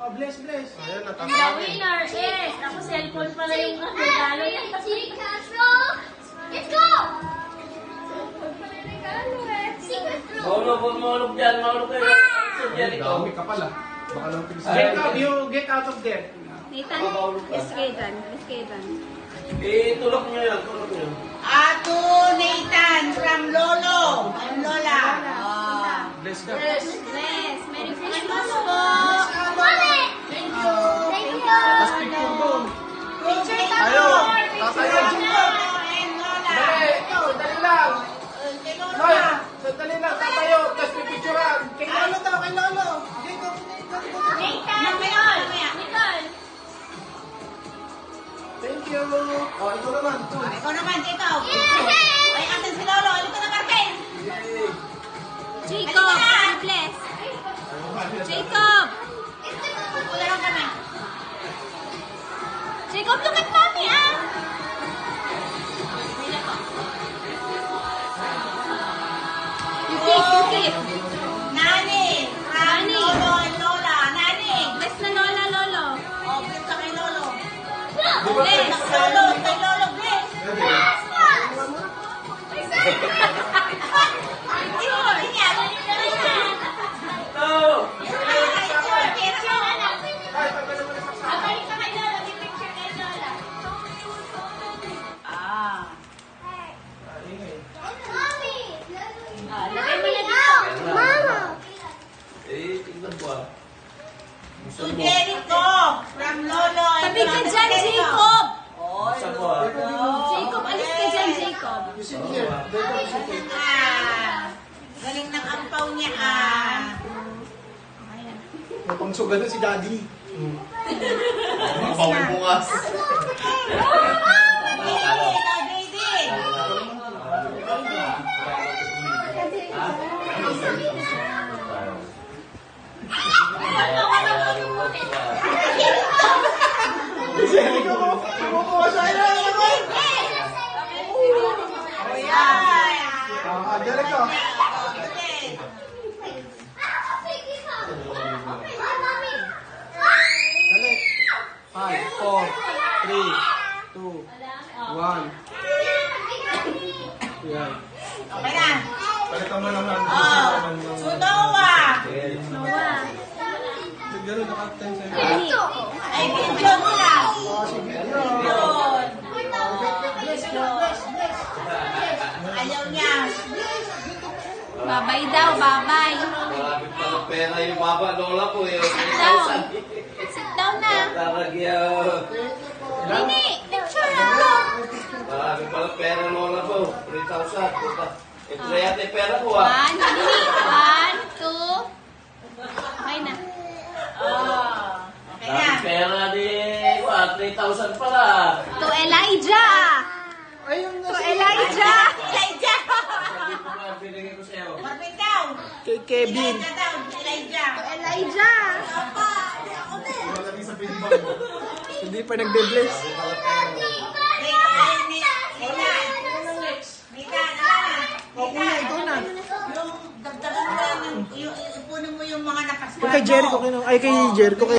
Oh, bless. Ayan, The natapos. winner is... Ako cellphone pala yung regalo yan. Secret room. Let's go. Cellphone pala yung regalo eh. Secret room. Maulog dyan, maulog kayo. Diyan ikaw. Dami ka pala. Baka lang Jacob, you get out of there. Nathan, Miss Kaydan. Tulog nyo yan, tulog nyo. Ato Nathan from Lolo. I'm Lola. Bless ka. Bless. Merry Christmas po. Mommy. Thank you. Thank you. Tapos picture doon. Picture Tayo. Tatayo. And Lola. Sandali lang. Kay Hoy, Lola. sandali lang. Tatayo. Tapos pipicturean. Kay Lolo daw, kay Lolo. Jacob. Yung meron, mamaya. Nicole. Thank you. Oh, ito naman. Ikaw naman, Jacob. Ay, asan si Lolo? Ano ka na, Martin? Jacob. Bless. Jacob. Pula lang kami. Jacob, look at mommy ah. You keep. Nani. From Nani. Lolo and Lola. Nani. Bless na Lola, Lolo. Oh, bless ka kay Lolo. Bless. Lolo, kay Lolo, bless. Sure. No! Abalik ka kay Lola. May picture kay Lola. Mommy. Lagay mo na dito. Mama. Tignan ko ah. To Jericho. From Lolo and Tabi ka Lola. dyan, Jacob. Isa ko ah. Jacob, alis ka dyan, Jacob. You sit here. Jacob, sit here. Galing ng ampaw niya May pangsugan na si Daddy. Mga bawal bungas. Kumukuha sa'yo. Direct ko. Dali. 5, 4, 3, 2, 1. Yan. Okay na. Palitan mo naman. Sunowa. Noah. Ganun, naka-10 sa'yo. Penny. Ay, video mo lang. Oh, si video. Yun. Ayaw niya. Babay daw, babay. Marami pala pera yung baba lola ko eh. Down. Sit down na. Taragyan. Nini, picture ako. Marami pala pera lola ko. 3,000. Ito na yata yung pera ko ah. 1, Nini. 1, 2. Okay na. Okay na. Dami pera di. 3,000 pala. To Elijah. Ayun na To si Elijah. Elijah. Sabi ko nga, binigay ko sa'yo. Marvin daw. kay Kevin. Elijah daw. Elijah. Elijah. Malagay sa pinibag. Hindi pa nagbe-bless. Oh, kuya, ikaw na. Yung dagdagan mo yung ipunin mo yung mga nakasama Kay Jericho, ay kay Jericho.